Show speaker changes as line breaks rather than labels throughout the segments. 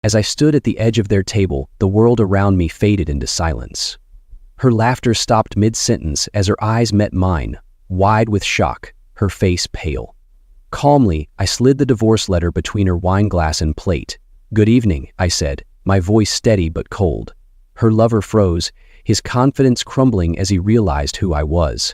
As I stood at the edge of their table, the world around me faded into silence. Her laughter stopped mid-sentence as her eyes met mine, wide with shock, her face pale. Calmly, I slid the divorce letter between her wine glass and plate. "Good evening," I said, my voice steady but cold. Her lover froze, his confidence crumbling as he realized who I was.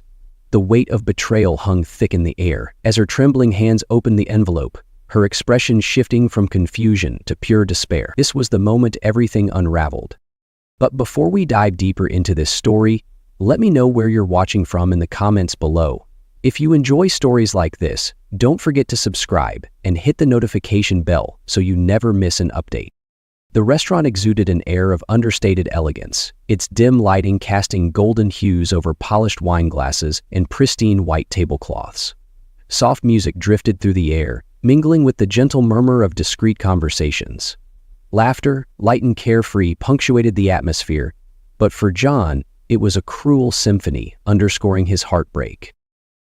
The weight of betrayal hung thick in the air as her trembling hands opened the envelope, her expression shifting from confusion to pure despair. This was the moment everything unraveled. But before we dive deeper into this story, let me know where you're watching from in the comments below. If you enjoy stories like this, don't forget to subscribe and hit the notification bell so you never miss an update. The restaurant exuded an air of understated elegance, its dim lighting casting golden hues over polished wine glasses and pristine white tablecloths. Soft music drifted through the air, mingling with the gentle murmur of discreet conversations. Laughter, light and carefree, punctuated the atmosphere, but for John, it was a cruel symphony, underscoring his heartbreak.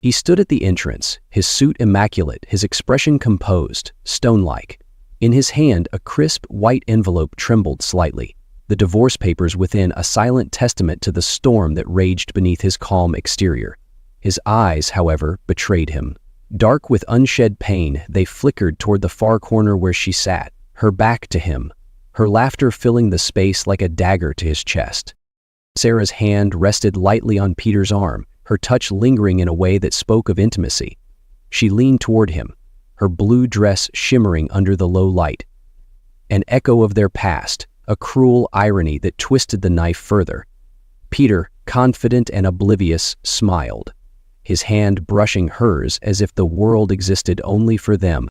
He stood at the entrance, his suit immaculate, his expression composed, stone-like. In his hand, a crisp, white envelope trembled slightly, the divorce papers within a silent testament to the storm that raged beneath his calm exterior. His eyes, however, betrayed him. Dark with unshed pain, they flickered toward the far corner where she sat, her back to him, her laughter filling the space like a dagger to his chest. Sarah's hand rested lightly on Peter's arm, her touch lingering in a way that spoke of intimacy. She leaned toward him, her blue dress shimmering under the low light. An echo of their past, a cruel irony that twisted the knife further. Peter, confident and oblivious, smiled, his hand brushing hers as if the world existed only for them.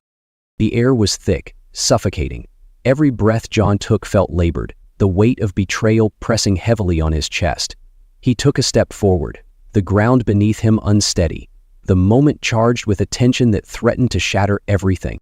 The air was thick, suffocating. Every breath John took felt labored, the weight of betrayal pressing heavily on his chest. He took a step forward, the ground beneath him unsteady, the moment charged with a tension that threatened to shatter everything.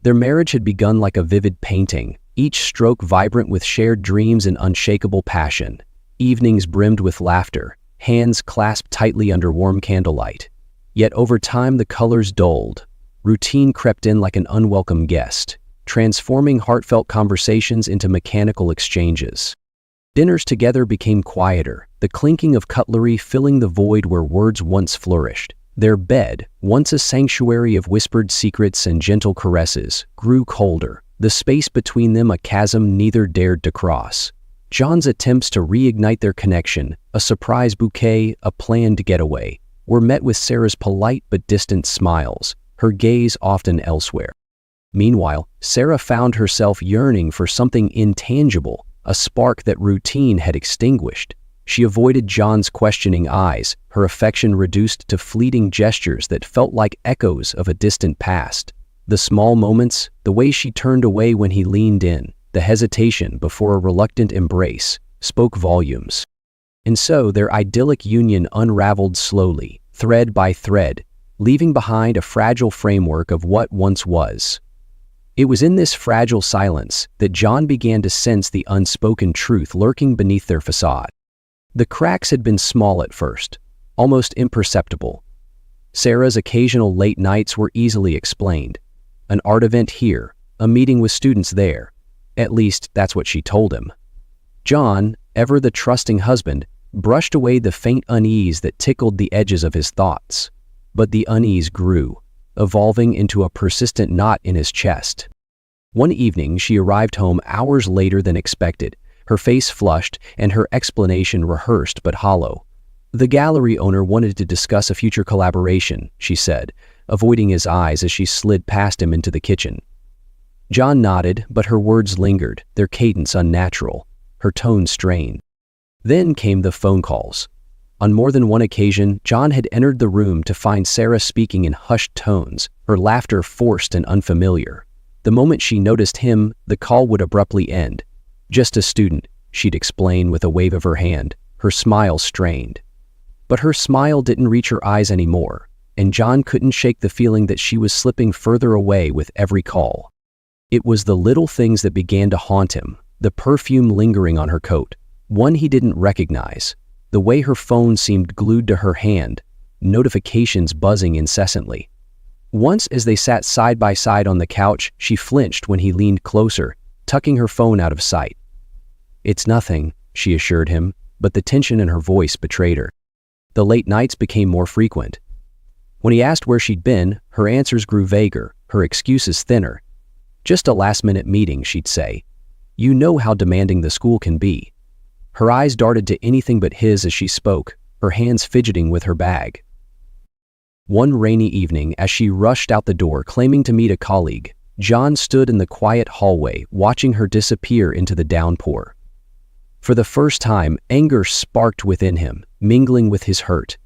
Their marriage had begun like a vivid painting, each stroke vibrant with shared dreams and unshakable passion. Evenings brimmed with laughter, hands clasped tightly under warm candlelight. Yet over time the colors dulled. Routine crept in like an unwelcome guest, transforming heartfelt conversations into mechanical exchanges. Dinners together became quieter, the clinking of cutlery filling the void where words once flourished. Their bed, once a sanctuary of whispered secrets and gentle caresses, grew colder, the space between them a chasm neither dared to cross. John's attempts to reignite their connection, a surprise bouquet, a planned getaway, were met with Sarah's polite but distant smiles, her gaze often elsewhere. Meanwhile, Sarah found herself yearning for something intangible, a spark that routine had extinguished. She avoided John's questioning eyes, her affection reduced to fleeting gestures that felt like echoes of a distant past. The small moments, the way she turned away when he leaned in, the hesitation before a reluctant embrace, spoke volumes. And so their idyllic union unraveled slowly, thread by thread, leaving behind a fragile framework of what once was. It was in this fragile silence that John began to sense the unspoken truth lurking beneath their facade. The cracks had been small at first, almost imperceptible. Sarah's occasional late nights were easily explained. An art event here, a meeting with students there. At least, that's what she told him. John, ever the trusting husband, brushed away the faint unease that tickled the edges of his thoughts. But the unease grew, evolving into a persistent knot in his chest. One evening, she arrived home hours later than expected, her face flushed and her explanation rehearsed but hollow. The gallery owner wanted to discuss a future collaboration, she said, avoiding his eyes as she slid past him into the kitchen. John nodded, but her words lingered, their cadence unnatural, her tone strained. Then came the phone calls. On more than one occasion, John had entered the room to find Sarah speaking in hushed tones, her laughter forced and unfamiliar. The moment she noticed him, the call would abruptly end. "Just a student," she'd explain with a wave of her hand, her smile strained. But her smile didn't reach her eyes anymore, and John couldn't shake the feeling that she was slipping further away with every call. It was the little things that began to haunt him, the perfume lingering on her coat, one he didn't recognize, the way her phone seemed glued to her hand, notifications buzzing incessantly. Once as they sat side by side on the couch, she flinched when he leaned closer, tucking her phone out of sight. "It's nothing," she assured him, but the tension in her voice betrayed her. The late nights became more frequent. When he asked where she'd been, her answers grew vaguer, her excuses thinner. "Just a last-minute meeting," she'd say. "You know how demanding the school can be." Her eyes darted to anything but his as she spoke, her hands fidgeting with her bag. One rainy evening, as she rushed out the door claiming to meet a colleague, John stood in the quiet hallway watching her disappear into the downpour. For the first time, anger sparked within him, mingling with his hurt.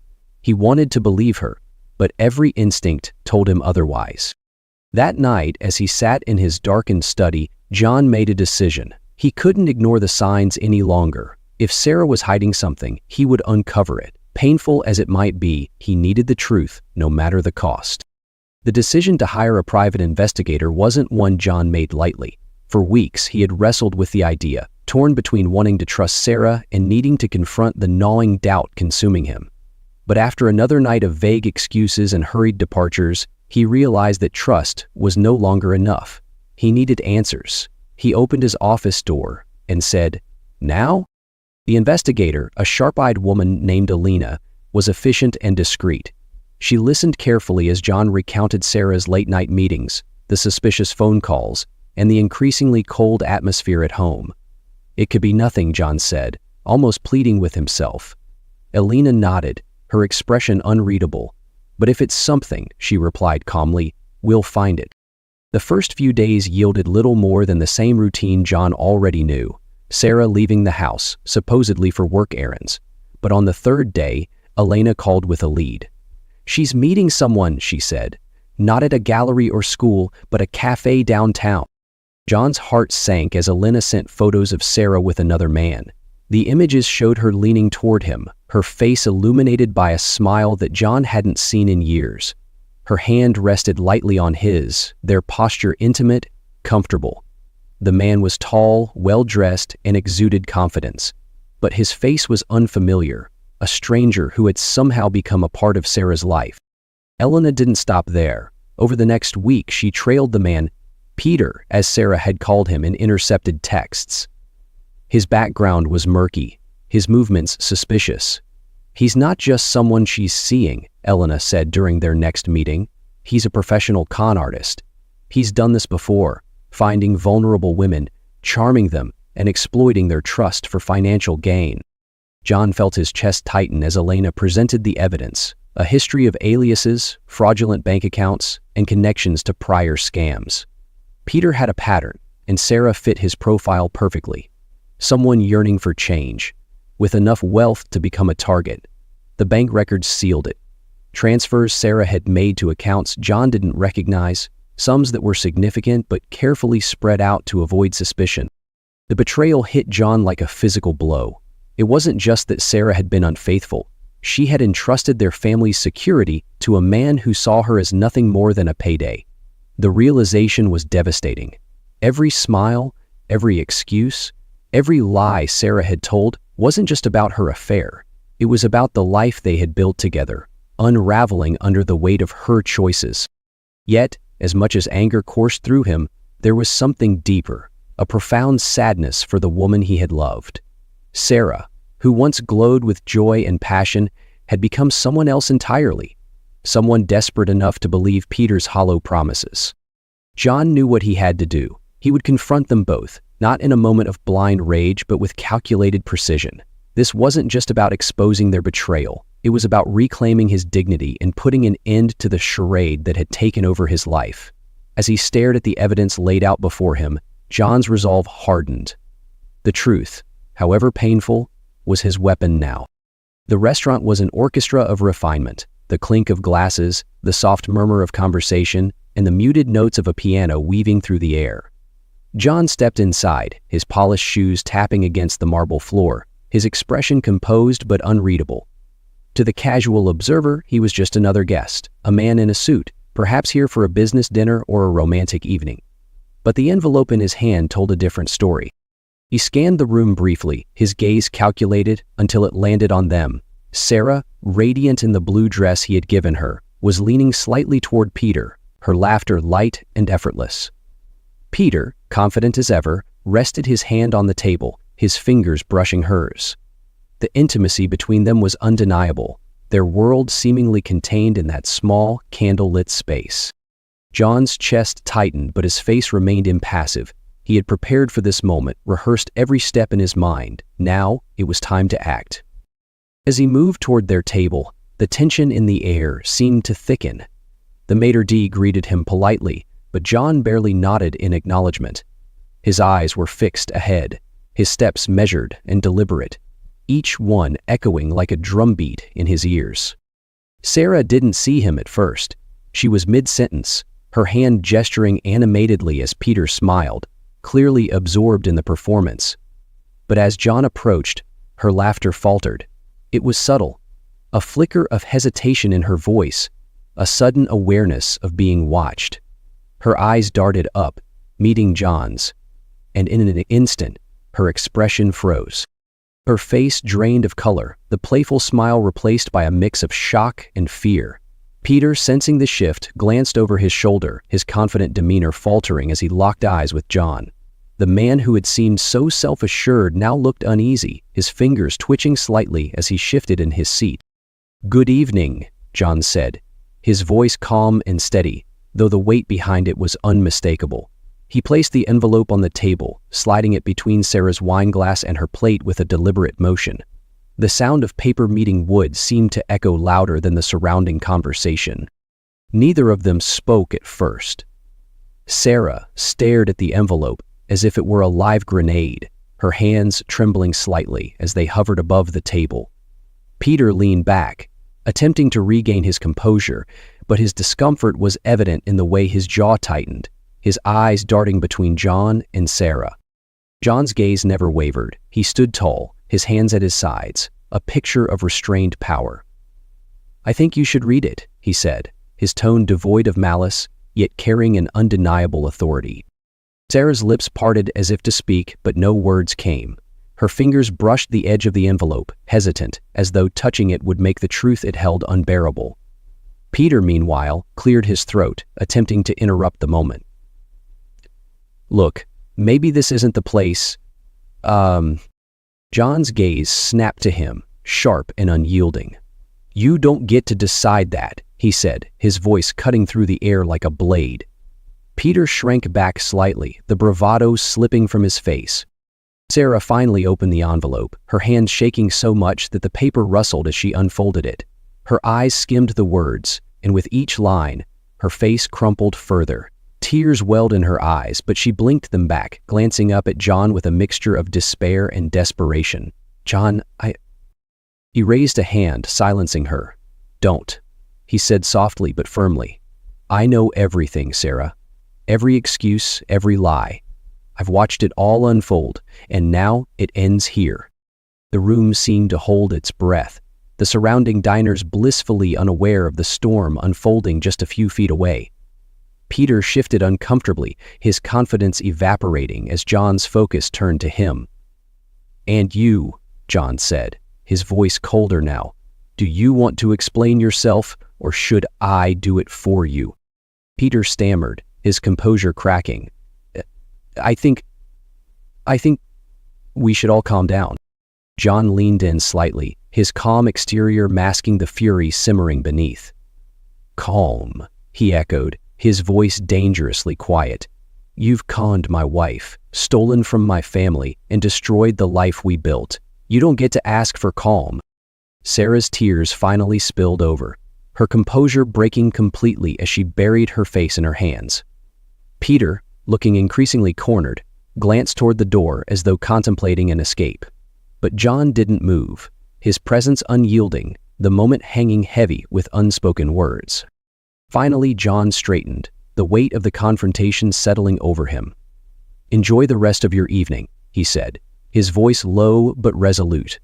He wanted to believe her, but every instinct told him otherwise. That night, as he sat in his darkened study, John made a decision. He couldn't ignore the signs any longer. If Sarah was hiding something, he would uncover it. Painful as it might be, he needed the truth, no matter the cost. The decision to hire a private investigator wasn't one John made lightly. For weeks, he had wrestled with the idea, torn between wanting to trust Sarah and needing to confront the gnawing doubt consuming him. But after another night of vague excuses and hurried departures, he realized that trust was no longer enough. He needed answers. He opened his office door and said, "Now?" The investigator, a sharp-eyed woman named Alina, was efficient and discreet. She listened carefully as John recounted Sarah's late-night meetings, the suspicious phone calls, and the increasingly cold atmosphere at home. "It could be nothing," John said, almost pleading with himself. Alina nodded, her expression unreadable. "But if it's something," she replied calmly, "we'll find it." The first few days yielded little more than the same routine John already knew. Sarah leaving the house, supposedly for work errands. But on the third day, Elena called with a lead. "She's meeting someone," she said. "Not at a gallery or school, but a cafe downtown." John's heart sank as Elena sent photos of Sarah with another man. The images showed her leaning toward him, her face illuminated by a smile that John hadn't seen in years. Her hand rested lightly on his, their posture intimate, comfortable. The man was tall, well-dressed, and exuded confidence. But his face was unfamiliar, a stranger who had somehow become a part of Sarah's life. Elena didn't stop there. Over the next week, she trailed the man, Peter, as Sarah had called him in intercepted texts. His background was murky, his movements suspicious. "He's not just someone she's seeing," Elena said during their next meeting. "He's a professional con artist. He's done this before, finding vulnerable women, charming them, and exploiting their trust for financial gain." John felt his chest tighten as Elena presented the evidence, a history of aliases, fraudulent bank accounts, and connections to prior scams. Peter had a pattern, and Sarah fit his profile perfectly. Someone yearning for change, with enough wealth to become a target. The bank records sealed it. Transfers Sarah had made to accounts John didn't recognize, sums that were significant but carefully spread out to avoid suspicion. The betrayal hit John like a physical blow. It wasn't just that Sarah had been unfaithful. She had entrusted their family's security to a man who saw her as nothing more than a payday. The realization was devastating. Every smile, every excuse, every lie Sarah had told wasn't just about her affair. It was about the life they had built together, unraveling under the weight of her choices. Yet, as much as anger coursed through him, there was something deeper, a profound sadness for the woman he had loved. Sarah, who once glowed with joy and passion, had become someone else entirely, someone desperate enough to believe Peter's hollow promises. John knew what he had to do. He would confront them both, not in a moment of blind rage, but with calculated precision. This wasn't just about exposing their betrayal. It was about reclaiming his dignity and putting an end to the charade that had taken over his life. As he stared at the evidence laid out before him, John's resolve hardened. The truth, however painful, was his weapon now. The restaurant was an orchestra of refinement, the clink of glasses, the soft murmur of conversation, and the muted notes of a piano weaving through the air. John stepped inside, his polished shoes tapping against the marble floor, his expression composed but unreadable. To the casual observer, he was just another guest, a man in a suit, perhaps here for a business dinner or a romantic evening. But the envelope in his hand told a different story. He scanned the room briefly, his gaze calculated until it landed on them. Sarah, radiant in the blue dress he had given her, was leaning slightly toward Peter, her laughter light and effortless. Peter, confident as ever, rested his hand on the table, his fingers brushing hers. The intimacy between them was undeniable, their world seemingly contained in that small, candle-lit space. John's chest tightened, but his face remained impassive. He had prepared for this moment, rehearsed every step in his mind. Now, it was time to act. As he moved toward their table, the tension in the air seemed to thicken. The maitre d' greeted him politely, but John barely nodded in acknowledgement. His eyes were fixed ahead, his steps measured and deliberate, each one echoing like a drumbeat in his ears. Sarah didn't see him at first. She was mid-sentence, her hand gesturing animatedly as Peter smiled, clearly absorbed in the performance. But as John approached, her laughter faltered. It was subtle, a flicker of hesitation in her voice, a sudden awareness of being watched. Her eyes darted up, meeting John's, and in an instant, her expression froze. Her face drained of color, the playful smile replaced by a mix of shock and fear. Peter, sensing the shift, glanced over his shoulder, his confident demeanor faltering as he locked eyes with John. The man who had seemed so self-assured now looked uneasy, his fingers twitching slightly as he shifted in his seat. "Good evening," John said, his voice calm and steady, though the weight behind it was unmistakable. He placed the envelope on the table, sliding it between Sarah's wineglass and her plate with a deliberate motion. The sound of paper meeting wood seemed to echo louder than the surrounding conversation. Neither of them spoke at first. Sarah stared at the envelope as if it were a live grenade, her hands trembling slightly as they hovered above the table. Peter leaned back, attempting to regain his composure, but his discomfort was evident in the way his jaw tightened, his eyes darting between John and Sarah. John's gaze never wavered. He stood tall, his hands at his sides, a picture of restrained power. "I think you should read it," he said, his tone devoid of malice, yet carrying an undeniable authority. Sarah's lips parted as if to speak, but no words came. Her fingers brushed the edge of the envelope, hesitant, as though touching it would make the truth it held unbearable. Peter, meanwhile, cleared his throat, attempting to interrupt the moment. "Look, maybe this isn't the place, John's gaze snapped to him, sharp and unyielding. "You don't get to decide that," he said, his voice cutting through the air like a blade. Peter shrank back slightly, the bravado slipping from his face. Sarah finally opened the envelope, her hands shaking so much that the paper rustled as she unfolded it. Her eyes skimmed the words, and with each line, her face crumpled further. Tears welled in her eyes, but she blinked them back, glancing up at John with a mixture of despair and desperation. "John, He raised a hand, silencing her. "Don't," he said softly but firmly. "I know everything, Sarah. Every excuse, every lie. I've watched it all unfold, and now it ends here." The room seemed to hold its breath, the surrounding diners blissfully unaware of the storm unfolding just a few feet away. Peter shifted uncomfortably, his confidence evaporating as John's focus turned to him. "And you," John said, his voice colder now, "do you want to explain yourself, or should I do it for you?" Peter stammered, his composure cracking. I think we should all calm down." John leaned in slightly, his calm exterior masking the fury simmering beneath. "Calm," he echoed, his voice dangerously quiet. "You've conned my wife, stolen from my family, and destroyed the life we built. You don't get to ask for calm." Sarah's tears finally spilled over, her composure breaking completely as she buried her face in her hands. Peter, looking increasingly cornered, glanced toward the door as though contemplating an escape. But John didn't move, his presence unyielding, the moment hanging heavy with unspoken words. Finally, John straightened, the weight of the confrontation settling over him. "Enjoy the rest of your evening," he said, his voice low but resolute.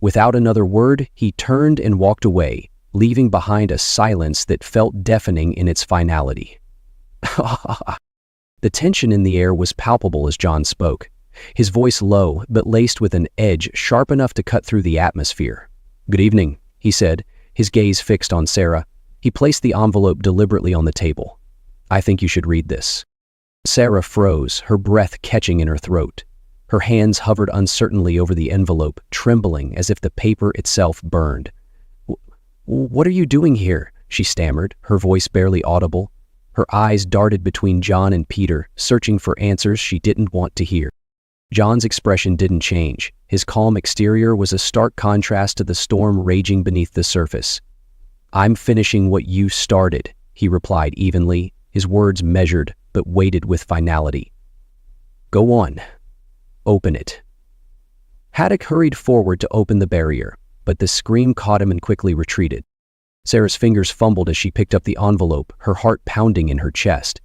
Without another word, he turned and walked away, leaving behind a silence that felt deafening in its finality. The tension in the air was palpable as John spoke, his voice low but laced with an edge sharp enough to cut through the atmosphere. "Good evening," he said, his gaze fixed on Sarah. He placed the envelope deliberately on the table. "I think you should read this." Sarah froze, her breath catching in her throat. Her hands hovered uncertainly over the envelope, trembling as if the paper itself burned. "What are you doing here?" she stammered, her voice barely audible. Her eyes darted between John and Peter, searching for answers she didn't want to hear. John's expression didn't change. His calm exterior was a stark contrast to the storm raging beneath the surface. "I'm finishing what you started," he replied evenly, his words measured but weighted with finality. "Go on. Open it." Haddock hurried forward to open the barrier, but the scream caught him and quickly retreated. Sarah's fingers fumbled as she picked up the envelope, her heart pounding in her chest.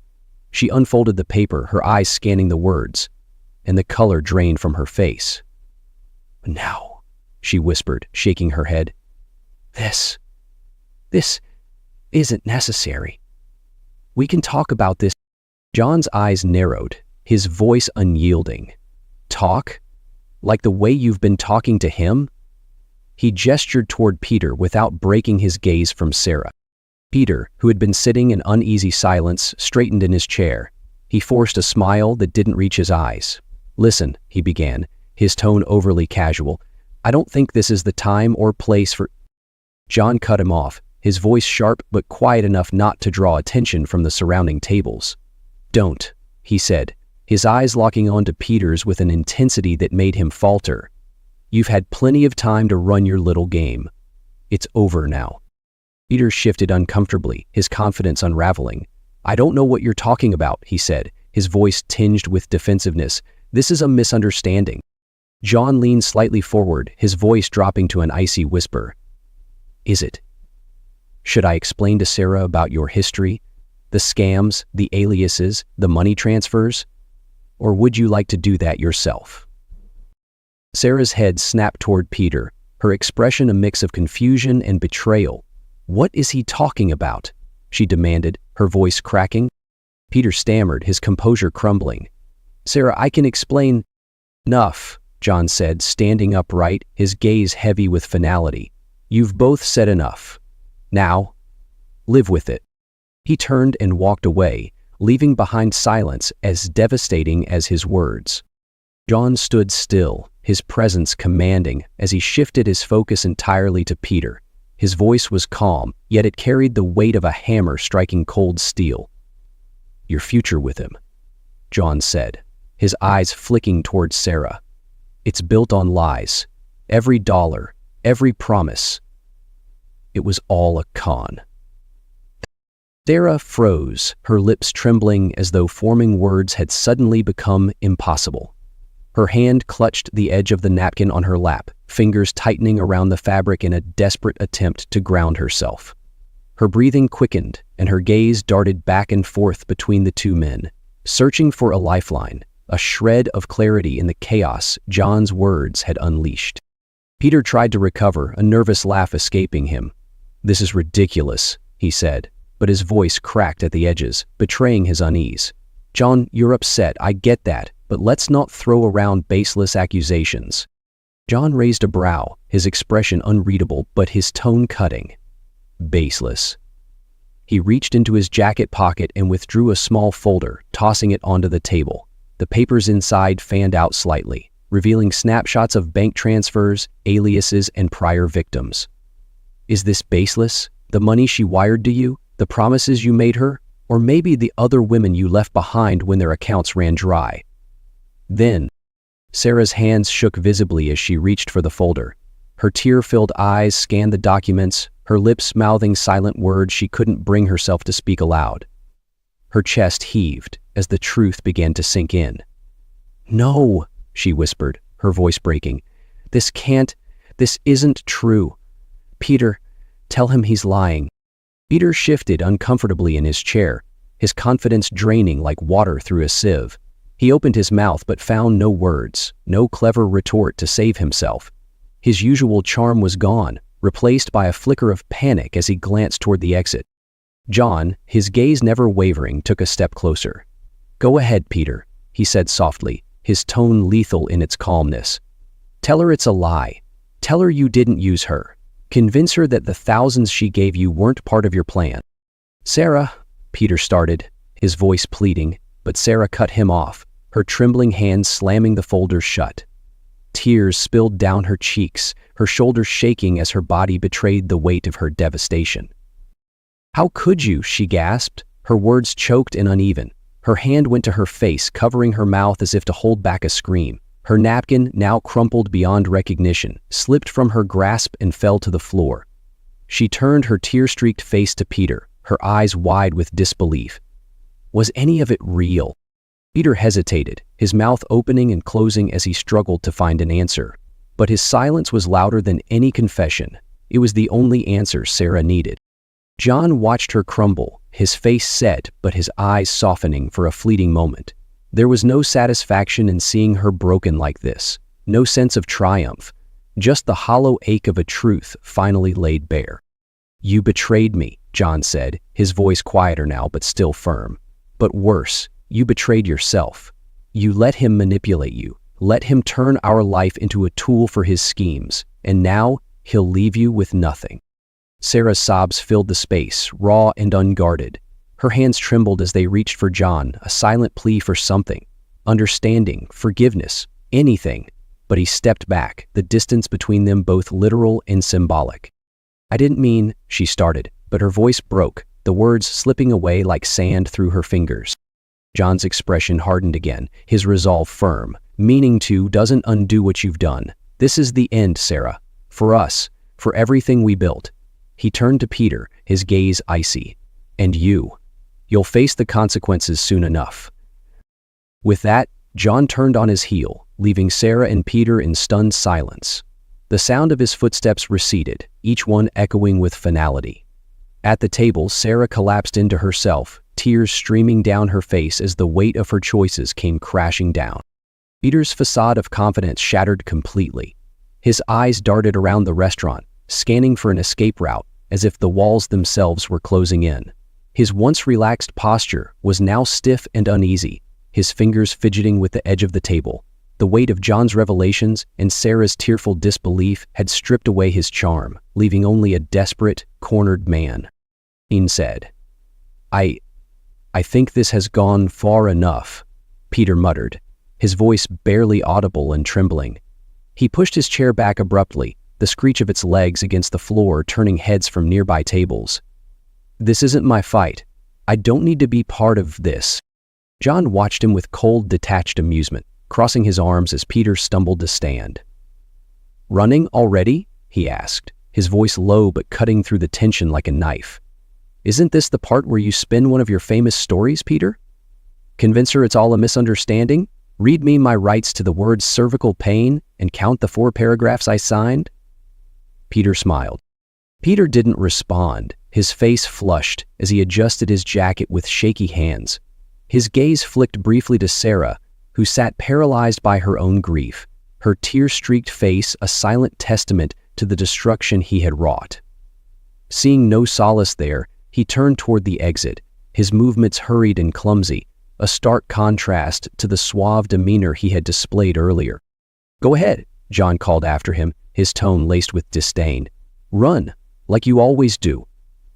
She unfolded the paper, her eyes scanning the words, and the color drained from her face. "Now," she whispered, shaking her head. This isn't necessary. We can talk about this." John's eyes narrowed, his voice unyielding. "Talk? Like the way you've been talking to him?" He gestured toward Peter without breaking his gaze from Sarah. Peter, who had been sitting in uneasy silence, straightened in his chair. He forced a smile that didn't reach his eyes. "Listen," he began, his tone overly casual. "I don't think this is the time or place for—" John cut him off, his voice sharp but quiet enough not to draw attention from the surrounding tables. "Don't," he said, his eyes locking onto Peter's with an intensity that made him falter. "You've had plenty of time to run your little game. It's over now." Peter shifted uncomfortably, his confidence unraveling. "I don't know what you're talking about," he said, his voice tinged with defensiveness. "This is a misunderstanding." John leaned slightly forward, his voice dropping to an icy whisper. "Is it? Should I explain to Sarah about your history? The scams, the aliases, the money transfers? Or would you like to do that yourself?" Sarah's head snapped toward Peter, her expression a mix of confusion and betrayal. "What is he talking about?" she demanded, her voice cracking. Peter stammered, his composure crumbling. "Sarah, I can explain—" "Enough," John said, standing upright, his gaze heavy with finality. "You've both said enough. Now, live with it." He turned and walked away, leaving behind silence as devastating as his words. John stood still, his presence commanding, as he shifted his focus entirely to Peter. His voice was calm, yet it carried the weight of a hammer striking cold steel. "Your future with him," John said, his eyes flicking towards Sarah. "It's built on lies. Every dollar, every promise. It was all a con." Sarah froze, her lips trembling as though forming words had suddenly become impossible. Her hand clutched the edge of the napkin on her lap, fingers tightening around the fabric in a desperate attempt to ground herself. Her breathing quickened, and her gaze darted back and forth between the two men, searching for a lifeline, a shred of clarity in the chaos John's words had unleashed. Peter tried to recover, a nervous laugh escaping him. "This is ridiculous," he said, but his voice cracked at the edges, betraying his unease. "John, you're upset, I get that, but let's not throw around baseless accusations." John raised a brow, his expression unreadable but his tone cutting. "Baseless." He reached into his jacket pocket and withdrew a small folder, tossing it onto the table. The papers inside fanned out slightly, revealing snapshots of bank transfers, aliases, and prior victims. "Is this baseless? The money she wired to you? The promises you made her? Or maybe the other women you left behind when their accounts ran dry?" Then, Sarah's hands shook visibly as she reached for the folder. Her tear-filled eyes scanned the documents, her lips mouthing silent words she couldn't bring herself to speak aloud. Her chest heaved as the truth began to sink in. "No," she whispered, her voice breaking. This isn't true. Peter, tell him he's lying." Peter shifted uncomfortably in his chair, his confidence draining like water through a sieve. He opened his mouth but found no words, no clever retort to save himself. His usual charm was gone, replaced by a flicker of panic as he glanced toward the exit. John, his gaze never wavering, took a step closer. "Go ahead, Peter," he said softly, his tone lethal in its calmness. "Tell her it's a lie. Tell her you didn't use her. Convince her that the thousands she gave you weren't part of your plan." "Sarah," Peter started, his voice pleading, but Sarah cut him off, her trembling hands slamming the folders shut. Tears spilled down her cheeks, her shoulders shaking as her body betrayed the weight of her devastation. "How could you?" she gasped, her words choked and uneven. Her hand went to her face, covering her mouth as if to hold back a scream. Her napkin, now crumpled beyond recognition, slipped from her grasp and fell to the floor. She turned her tear-streaked face to Peter, her eyes wide with disbelief. Was any of it real? Peter hesitated, his mouth opening and closing as he struggled to find an answer. But his silence was louder than any confession. It was the only answer Sarah needed. John watched her crumble, his face set but his eyes softening for a fleeting moment. There was no satisfaction in seeing her broken like this, no sense of triumph, just the hollow ache of a truth finally laid bare. "You betrayed me," John said, his voice quieter now but still firm. "But worse, you betrayed yourself. You let him manipulate you, let him turn our life into a tool for his schemes, and now he'll leave you with nothing." Sarah's sobs filled the space, raw and unguarded. Her hands trembled as they reached for John, a silent plea for something, understanding, forgiveness, anything. But he stepped back, the distance between them both literal and symbolic. "I didn't mean," she started, but her voice broke, the words slipping away like sand through her fingers. John's expression hardened again, his resolve firm. "Meaning to doesn't undo what you've done. This is the end, Sarah. For us, for everything we built." He turned to Peter, his gaze icy. "And you'll face the consequences soon enough." With that, John turned on his heel, leaving Sarah and Peter in stunned silence. The sound of his footsteps receded, each one echoing with finality. At the table, Sarah collapsed into herself, tears streaming down her face as the weight of her choices came crashing down. Peter's facade of confidence shattered completely. His eyes darted around the restaurant, scanning for an escape route, as if the walls themselves were closing in. His once relaxed posture was now stiff and uneasy, his fingers fidgeting with the edge of the table. The weight of John's revelations and Sarah's tearful disbelief had stripped away his charm, leaving only a desperate, cornered man. He said, I think this has gone far enough," Peter muttered, his voice barely audible and trembling. He pushed his chair back abruptly, the screech of its legs against the floor turning heads from nearby tables. "This isn't my fight. I don't need to be part of this." John watched him with cold, detached amusement, crossing his arms as Peter stumbled to stand. "Running already?" he asked, his voice low but cutting through the tension like a knife. "Isn't this the part where you spin one of your famous stories, Peter? Convince her it's all a misunderstanding? Read me my rights to the word cervical pain and count the 4 paragraphs I signed?" Peter smiled. Peter didn't respond, his face flushed as he adjusted his jacket with shaky hands. His gaze flicked briefly to Sarah, who sat paralyzed by her own grief, her tear-streaked face a silent testament to the destruction he had wrought. Seeing no solace there, he turned toward the exit, his movements hurried and clumsy, a stark contrast to the suave demeanor he had displayed earlier. "Go ahead," John called after him, his tone laced with disdain. "Run, like you always do.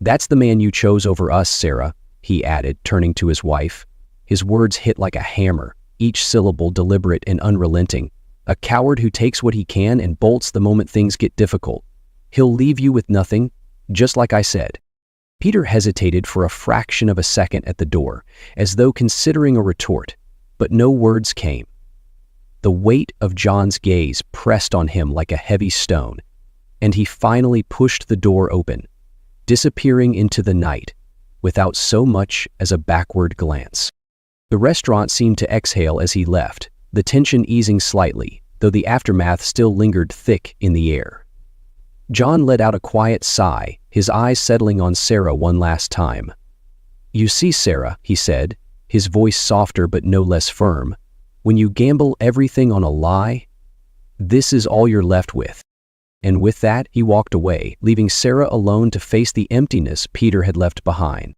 That's the man you chose over us, Sarah," he added, turning to his wife. His words hit like a hammer, each syllable deliberate and unrelenting. "A coward who takes what he can and bolts the moment things get difficult. He'll leave you with nothing, just like I said." Peter hesitated for a fraction of a second at the door, as though considering a retort, but no words came. The weight of John's gaze pressed on him like a heavy stone, and he finally pushed the door open, disappearing into the night, without so much as a backward glance. The restaurant seemed to exhale as he left, the tension easing slightly, though the aftermath still lingered thick in the air. John let out a quiet sigh, his eyes settling on Sarah one last time. "You see, Sarah," he said, his voice softer but no less firm, "when you gamble everything on a lie, this is all you're left with." And with that, he walked away, leaving Sarah alone to face the emptiness Peter had left behind.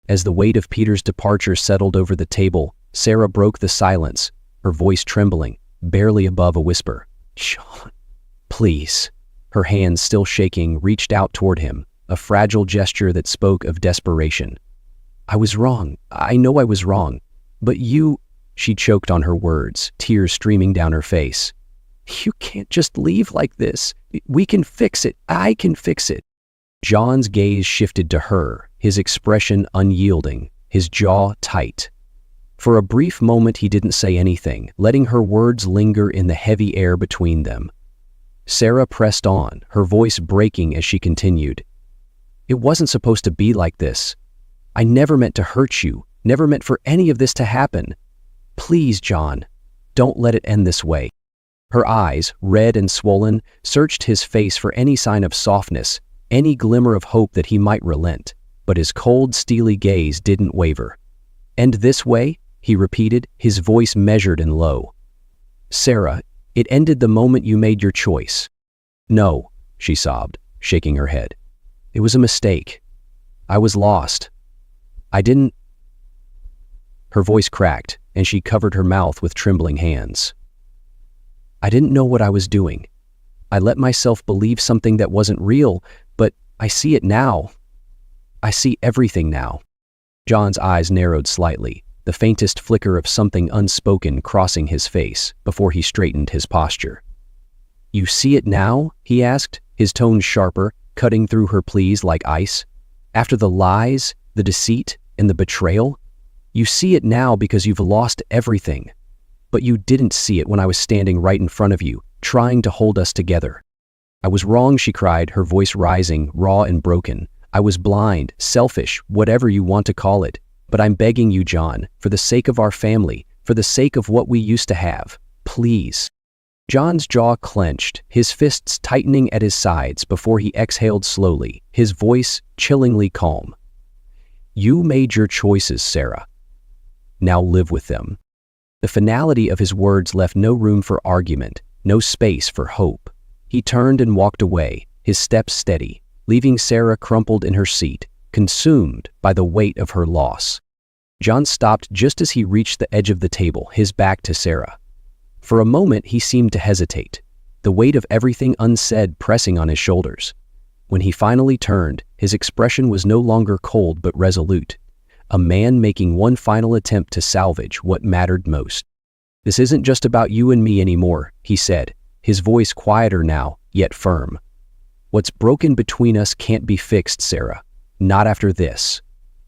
As the weight of Peter's departure settled over the table, Sarah broke the silence, her voice trembling, barely above a whisper. "John, please." Her hands still shaking reached out toward him, a fragile gesture that spoke of desperation. "I was wrong. I know I was wrong. "But you—" She choked on her words, tears streaming down her face. "You can't just leave like this. We can fix it. I can fix it." John's gaze shifted to her, his expression unyielding, his jaw tight. For a brief moment he didn't say anything, letting her words linger in the heavy air between them. Sarah pressed on, her voice breaking as she continued. "It wasn't supposed to be like this. I never meant to hurt you, never meant for any of this to happen. Please, John, don't let it end this way." Her eyes, red and swollen, searched his face for any sign of softness, any glimmer of hope that he might relent, but his cold, steely gaze didn't waver. "End this way?" he repeated, his voice measured and low. "Sarah, it ended the moment you made your choice." "No," she sobbed, shaking her head. "It was a mistake. I was lost. I didn't—" Her voice cracked, and she covered her mouth with trembling hands. "I didn't know what I was doing. I let myself believe something that wasn't real, but I see it now. I see everything now." John's eyes narrowed slightly, the faintest flicker of something unspoken crossing his face before he straightened his posture. "You see it now?" he asked, his tone sharper, cutting through her pleas like ice. "After the lies, the deceit, and the betrayal? You see it now because you've lost everything. But you didn't see it when I was standing right in front of you, trying to hold us together." "I was wrong," she cried, her voice rising, raw and broken. "I was blind, selfish, whatever you want to call it. But I'm begging you, John, for the sake of our family, for the sake of what we used to have, please." John's jaw clenched, his fists tightening at his sides before he exhaled slowly, his voice chillingly calm. "You made your choices, Sarah. Now live with them." The finality of his words left no room for argument, no space for hope. He turned and walked away, his steps steady, leaving Sarah crumpled in her seat, consumed by the weight of her loss. John stopped just as he reached the edge of the table, his back to Sarah. For a moment he seemed to hesitate, the weight of everything unsaid pressing on his shoulders. When he finally turned, his expression was no longer cold but resolute, a man making one final attempt to salvage what mattered most. "This isn't just about you and me anymore," he said, his voice quieter now, yet firm. "What's broken between us can't be fixed, Sarah. Not after this.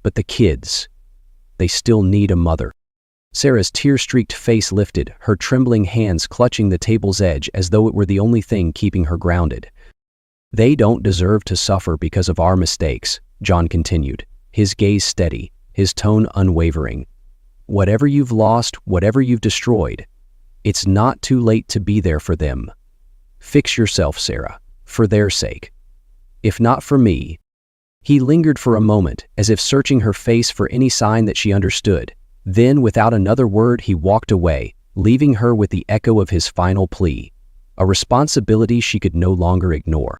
But the kids, they still need a mother." Sarah's tear-streaked face lifted, her trembling hands clutching the table's edge as though it were the only thing keeping her grounded. "They don't deserve to suffer because of our mistakes," John continued, his gaze steady, his tone unwavering. "Whatever you've lost, whatever you've destroyed, it's not too late to be there for them. Fix yourself, Sarah, for their sake. If not for me." He lingered for a moment, as if searching her face for any sign that she understood. Then, without another word, he walked away, leaving her with the echo of his final plea, a responsibility she could no longer ignore.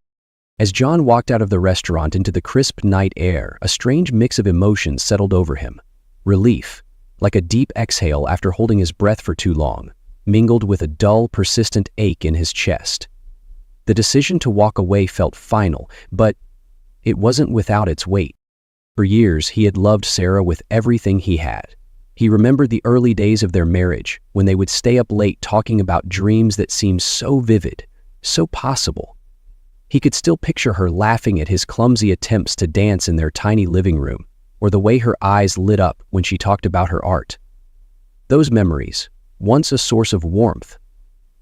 As John walked out of the restaurant into the crisp night air, a strange mix of emotions settled over him. Relief, like a deep exhale after holding his breath for too long, mingled with a dull, persistent ache in his chest. The decision to walk away felt final, but it wasn't without its weight. For years, he had loved Sarah with everything he had. He remembered the early days of their marriage, when they would stay up late talking about dreams that seemed so vivid, so possible. He could still picture her laughing at his clumsy attempts to dance in their tiny living room, or the way her eyes lit up when she talked about her art. Those memories, once a source of warmth,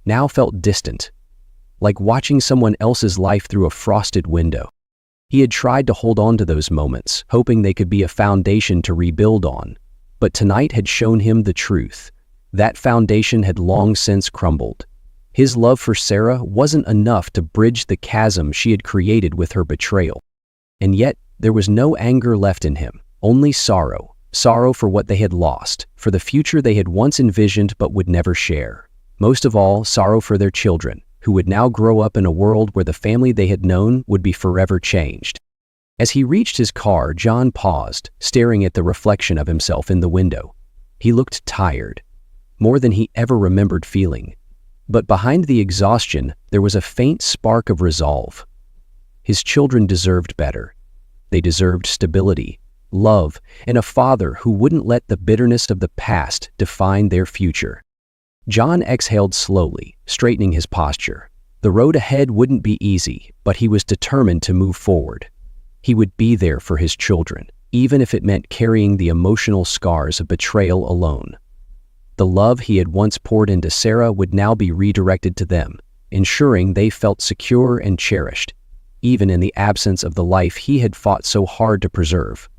now felt distant, like watching someone else's life through a frosted window. He had tried to hold on to those moments, hoping they could be a foundation to rebuild on. But tonight had shown him the truth. That foundation had long since crumbled. His love for Sarah wasn't enough to bridge the chasm she had created with her betrayal. And yet, there was no anger left in him, only sorrow. Sorrow for what they had lost, for the future they had once envisioned but would never share. Most of all, sorrow for their children, who would now grow up in a world where the family they had known would be forever changed. As he reached his car, John paused, staring at the reflection of himself in the window. He looked tired, more than he ever remembered feeling. But behind the exhaustion, there was a faint spark of resolve. His children deserved better. They deserved stability, love, and a father who wouldn't let the bitterness of the past define their future. John exhaled slowly, straightening his posture. The road ahead wouldn't be easy, but he was determined to move forward. He would be there for his children, even if it meant carrying the emotional scars of betrayal alone. The love he had once poured into Sarah would now be redirected to them, ensuring they felt secure and cherished, even in the absence of the life he had fought so hard to preserve.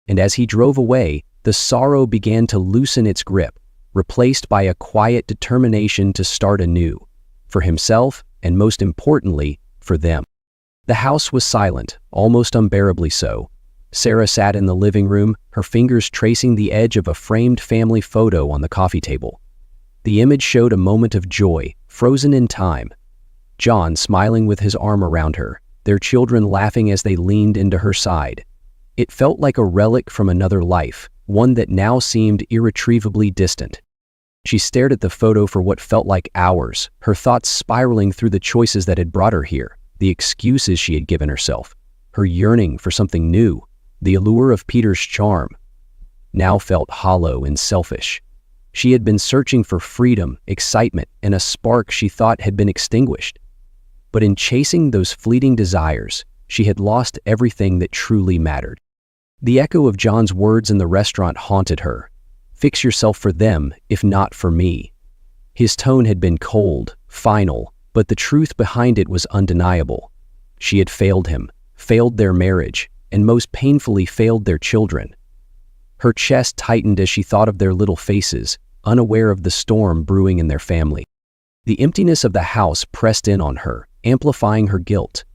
And as he drove away, the sorrow began to loosen its grip, replaced by a quiet determination to start anew, for himself and, most importantly, for them. The house was silent, almost unbearably so. Sarah sat in the living room, her fingers tracing the edge of a framed family photo on the coffee table. The image showed a moment of joy, frozen in time. John smiling with his arm around her, their children laughing as they leaned into her side. It felt like a relic from another life, one that now seemed irretrievably distant. She stared at the photo for what felt like hours, her thoughts spiraling through the choices that had brought her here, the excuses she had given herself, her yearning for something new. The allure of Peter's charm now felt hollow and selfish. She had been searching for freedom, excitement, and a spark she thought had been extinguished. But in chasing those fleeting desires, she had lost everything that truly mattered. The echo of John's words in the restaurant haunted her. "Fix yourself for them, if not for me." His tone had been cold, final, but the truth behind it was undeniable. She had failed him, failed their marriage, and most painfully failed their children. Her chest tightened as she thought of their little faces, unaware of the storm brewing in their family. The emptiness of the house pressed in on her, amplifying her guilt.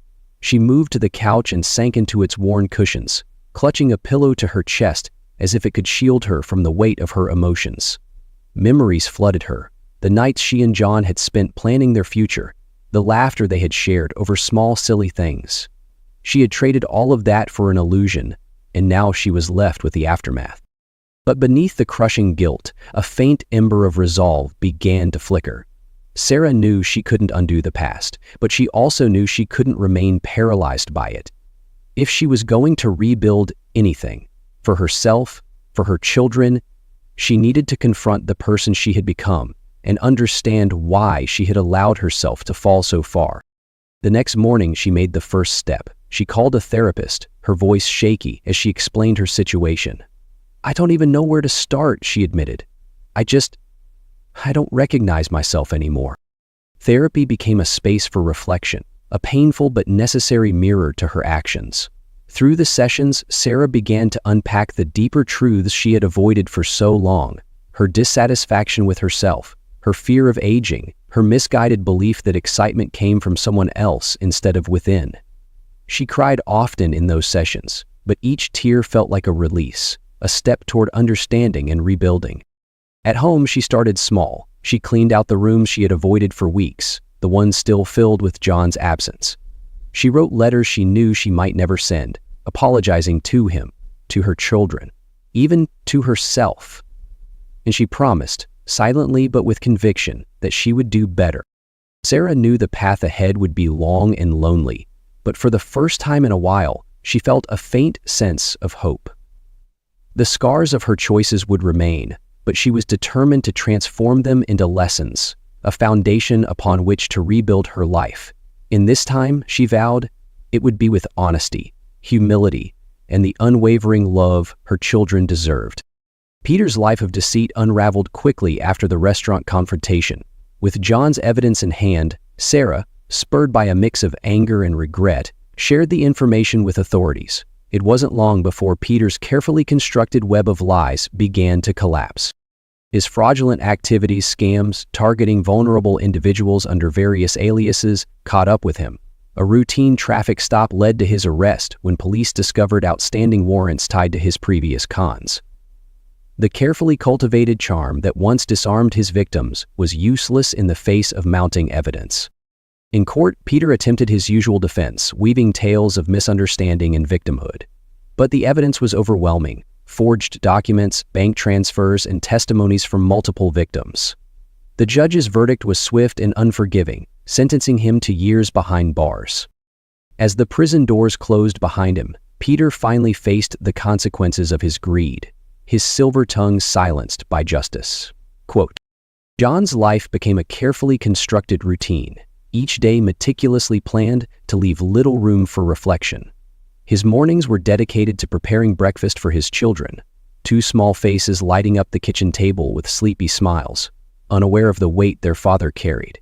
She moved to the couch and sank into its worn cushions, clutching a pillow to her chest as if it could shield her from the weight of her emotions. Memories flooded her, the nights she and John had spent planning their future, the laughter they had shared over small silly things. She had traded all of that for an illusion, and now she was left with the aftermath. But beneath the crushing guilt, a faint ember of resolve began to flicker. Sarah knew she couldn't undo the past, but she also knew she couldn't remain paralyzed by it. If she was going to rebuild anything, for herself, for her children, she needed to confront the person she had become and understand why she had allowed herself to fall so far. The next morning, she made the first step. She called a therapist, her voice shaky as she explained her situation. "I don't even know where to start," she admitted. I don't recognize myself anymore." Therapy became a space for reflection, a painful but necessary mirror to her actions. Through the sessions, Sarah began to unpack the deeper truths she had avoided for so long: her dissatisfaction with herself, her fear of aging, her misguided belief that excitement came from someone else instead of within. She cried often in those sessions, but each tear felt like a release, a step toward understanding and rebuilding. At home, she started small. She cleaned out the rooms she had avoided for weeks, the ones still filled with John's absence. She wrote letters she knew she might never send, apologizing to him, to her children, even to herself. And she promised, silently but with conviction, that she would do better. Sarah knew the path ahead would be long and lonely, but for the first time in a while, she felt a faint sense of hope. The scars of her choices would remain, but she was determined to transform them into lessons, a foundation upon which to rebuild her life. In this time, she vowed, it would be with honesty, humility, and the unwavering love her children deserved. Peter's life of deceit unraveled quickly after the restaurant confrontation. With John's evidence in hand, Sarah, spurred by a mix of anger and regret, shared the information with authorities. It wasn't long before Peter's carefully constructed web of lies began to collapse. His fraudulent activities, scams, targeting vulnerable individuals under various aliases, caught up with him. A routine traffic stop led to his arrest when police discovered outstanding warrants tied to his previous cons. The carefully cultivated charm that once disarmed his victims was useless in the face of mounting evidence. In court, Peter attempted his usual defense, weaving tales of misunderstanding and victimhood. But the evidence was overwhelming: forged documents, bank transfers, and testimonies from multiple victims. The judge's verdict was swift and unforgiving, sentencing him to years behind bars. As the prison doors closed behind him, Peter finally faced the consequences of his greed, his silver tongue silenced by justice. Quote, John's life became a carefully constructed routine, each day meticulously planned to leave little room for reflection. His mornings were dedicated to preparing breakfast for his children, two small faces lighting up the kitchen table with sleepy smiles, unaware of the weight their father carried.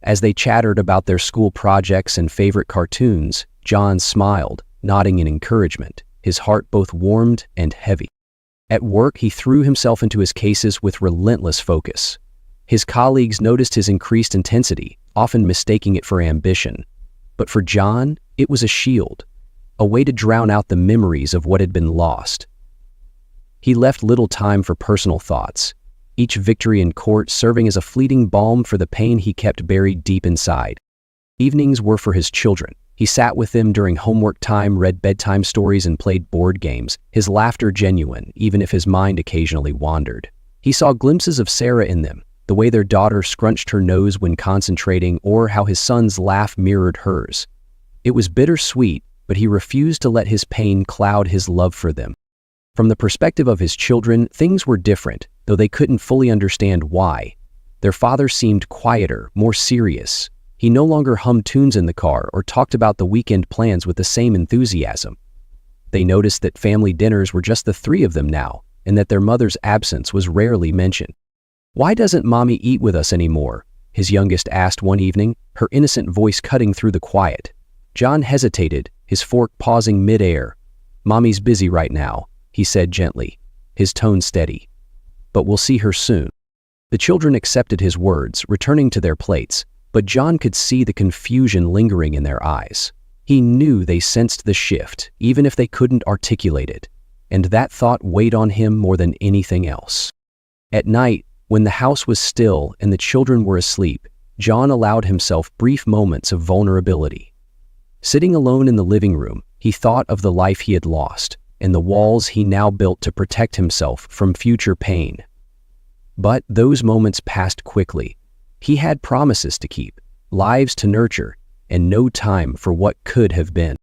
As they chattered about their school projects and favorite cartoons, John smiled, nodding in encouragement, his heart both warmed and heavy. At work, he threw himself into his cases with relentless focus. His colleagues noticed his increased intensity, often mistaking it for ambition. But for John, it was a shield, a way to drown out the memories of what had been lost. He left little time for personal thoughts, each victory in court serving as a fleeting balm for the pain he kept buried deep inside. Evenings were for his children. He sat with them during homework time, read bedtime stories, and played board games, his laughter genuine, even if his mind occasionally wandered. He saw glimpses of Sarah in them, the way their daughter scrunched her nose when concentrating, or how his son's laugh mirrored hers. It was bittersweet, but he refused to let his pain cloud his love for them. From the perspective of his children, things were different, though they couldn't fully understand why. Their father seemed quieter, more serious. He no longer hummed tunes in the car or talked about the weekend plans with the same enthusiasm. They noticed that family dinners were just the three of them now, and that their mother's absence was rarely mentioned. "Why doesn't Mommy eat with us anymore?" his youngest asked one evening, her innocent voice cutting through the quiet. John hesitated, his fork pausing mid-air. "Mommy's busy right now," he said gently, his tone steady. "But we'll see her soon." The children accepted his words, returning to their plates, but John could see the confusion lingering in their eyes. He knew they sensed the shift, even if they couldn't articulate it, and that thought weighed on him more than anything else. At night, when the house was still and the children were asleep, John allowed himself brief moments of vulnerability. Sitting alone in the living room, he thought of the life he had lost and the walls he now built to protect himself from future pain. But those moments passed quickly. He had promises to keep, lives to nurture, and no time for what could have been.